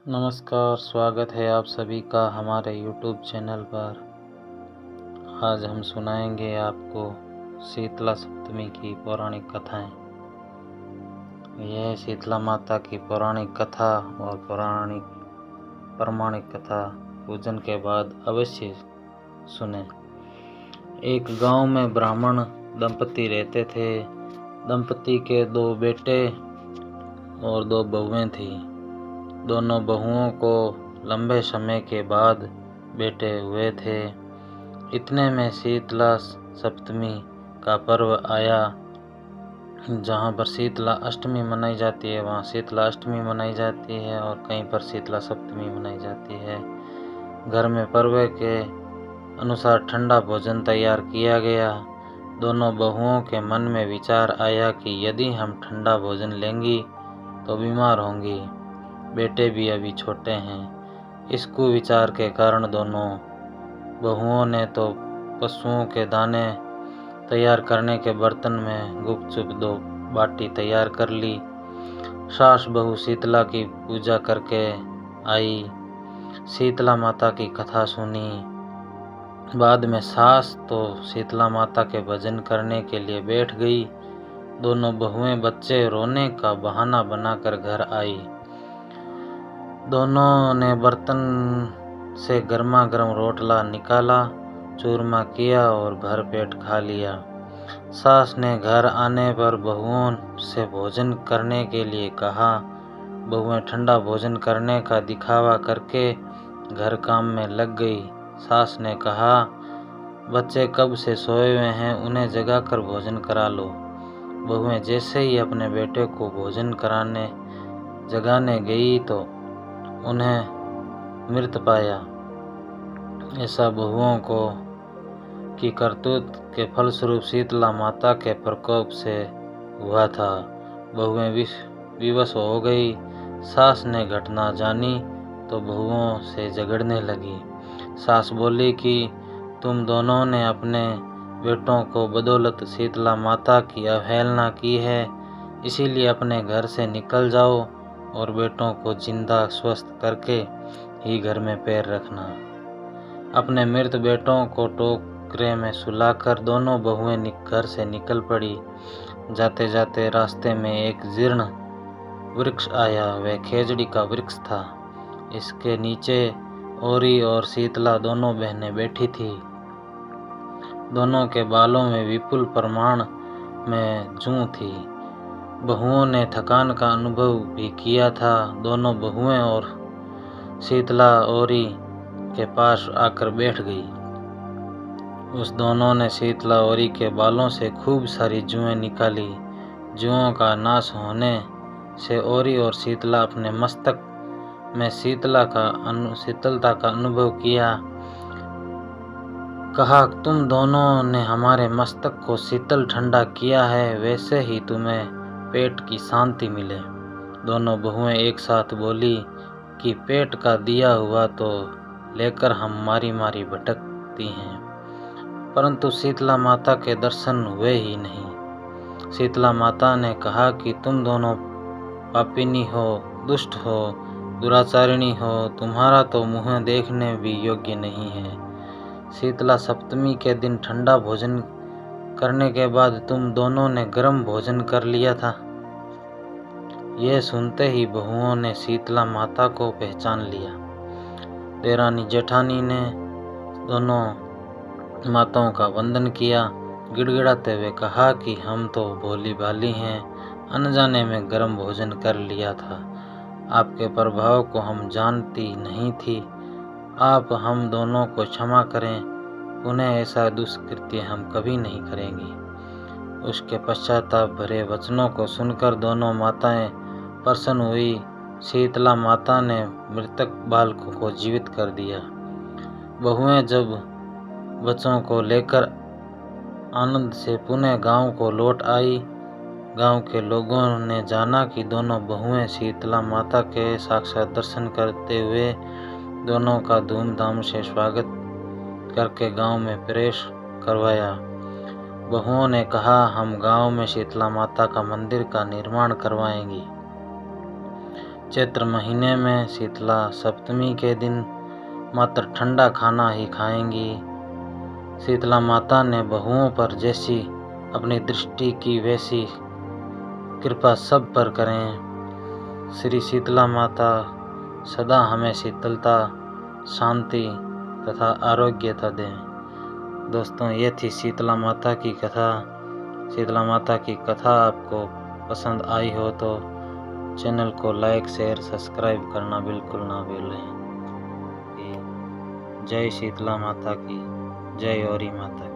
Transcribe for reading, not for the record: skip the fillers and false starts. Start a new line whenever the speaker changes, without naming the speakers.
नमस्कार, स्वागत है आप सभी का हमारे YouTube चैनल पर। आज हम सुनाएंगे आपको शीतला सप्तमी की पौराणिक कथाएं। यह शीतला माता की पौराणिक कथा और प्रमाणिक कथा पूजन के बाद अवश्य सुने। एक गांव में ब्राह्मण दंपति रहते थे। दंपति के 2 बेटे और 2 बहुएं थीं। दोनों बहुओं को लंबे समय के बाद बेटे हुए थे। इतने में शीतला सप्तमी का पर्व आया। जहाँ पर शीतला अष्टमी मनाई जाती है वहाँ शीतला अष्टमी मनाई जाती है और कहीं पर शीतला सप्तमी मनाई जाती है। घर में पर्व के अनुसार ठंडा भोजन तैयार किया गया। दोनों बहुओं के मन में विचार आया कि यदि हम ठंडा भोजन लेंगी तो बीमार होंगी। बेटे भी अभी छोटे हैं। इस कुविचार के कारण दोनों बहुओं ने तो पशुओं के दाने तैयार करने के बर्तन में गुपचुप 2 बाटी तैयार कर ली। सास बहू शीतला की पूजा करके आई। शीतला माता की कथा सुनी। बाद में सास तो शीतला माता के भजन करने के लिए बैठ गई। दोनों बहुएं बच्चे रोने का बहाना बनाकर घर आई। दोनों ने बर्तन से गर्मा गर्म रोटला निकाला, चूरमा किया और भर पेट खा लिया। सास ने घर आने पर बहुओं से भोजन करने के लिए कहा। बहुएं ठंडा भोजन करने का दिखावा करके घर काम में लग गई। सास ने कहा, बच्चे कब से सोए हुए हैं, उन्हें जगाकर भोजन करा लो। बहुएं जैसे ही अपने बेटे को भोजन जगाने गई तो उन्हें मृत पाया। ऐसा बहुओं की करतूत के फलस्वरूप शीतला माता के प्रकोप से हुआ था। बहुएं विवश हो गई। सास ने घटना जानी तो बहुओं से झगड़ने लगी। सास बोली कि तुम दोनों ने अपने बेटों को बदौलत शीतला माता की अवहेलना की है, इसीलिए अपने घर से निकल जाओ और बेटों को जिंदा स्वस्थ करके ही घर में पैर रखना। अपने मृत बेटों को टोकरे में सुलाकर दोनों बहुएं घर से निकल पड़ी। जाते जाते रास्ते में एक जीर्ण वृक्ष आया। वह खेजड़ी का वृक्ष था। इसके नीचे औरी और शीतला दोनों बहनें बैठी थी। दोनों के बालों में विपुल प्रमाण में जूं थी। बहुओं ने थकान का अनुभव भी किया था। दोनों बहुएं और शीतला औरी के पास आकर बैठ गई। उस दोनों ने शीतला औरी के बालों से खूब सारी जुएं निकाली। जुओं का नाश होने से औरी और शीतला अपने मस्तक में शीतलता का अनुभव किया। कहा, तुम दोनों ने हमारे मस्तक को शीतल ठंडा किया है, वैसे ही तुम्हें पेट की शांति मिले। दोनों बहुएं एक साथ बोली कि पेट का दिया हुआ तो लेकर हम मारी मारी भटकती हैं, परंतु शीतला माता के दर्शन हुए ही नहीं। शीतला माता ने कहा कि तुम दोनों पापिनी हो, दुष्ट हो, दुराचारिणी हो, तुम्हारा तो मुँह देखने भी योग्य नहीं है। शीतला सप्तमी के दिन ठंडा भोजन करने के बाद तुम दोनों ने गर्म भोजन कर लिया था। यह सुनते ही बहुओं ने शीतला माता को पहचान लिया। देरानी जेठानी ने दोनों माताओं का वंदन किया। गिड़गिड़ाते हुए कहा कि हम तो भोली भाली हैं, अनजाने में गर्म भोजन कर लिया था। आपके प्रभाव को हम जानती नहीं थी। आप हम दोनों को क्षमा करें, पुनः ऐसा दुष्कृत्य हम कभी नहीं करेंगी। उसके पश्चाताप भरे वचनों को सुनकर दोनों माताएं प्रसन्न हुई। शीतला माता ने मृतक बालकों को जीवित कर दिया। बहुएं जब बच्चों को लेकर आनंद से पुनः गांव को लौट आई। गांव के लोगों ने जाना कि दोनों बहुएं शीतला माता के साक्षात दर्शन करते हुए दोनों का धूमधाम से स्वागत करके गांव में प्रवेश करवाया। बहुओं ने कहा, हम गांव में शीतला माता का मंदिर का निर्माण करवाएंगी। चैत्र महीने में शीतला सप्तमी के दिन मात्र ठंडा खाना ही खाएंगी। शीतला माता ने बहुओं पर जैसी अपनी दृष्टि की वैसी कृपा सब पर करें। श्री शीतला माता सदा हमें शीतलता, शांति तथा आरोग्यता दें। दोस्तों, ये थी शीतला माता की कथा। शीतला माता की कथा आपको पसंद आई हो तो चैनल को लाइक, शेयर, सब्सक्राइब करना बिल्कुल ना भूलें। जय शीतला माता की, जय औरी माता की।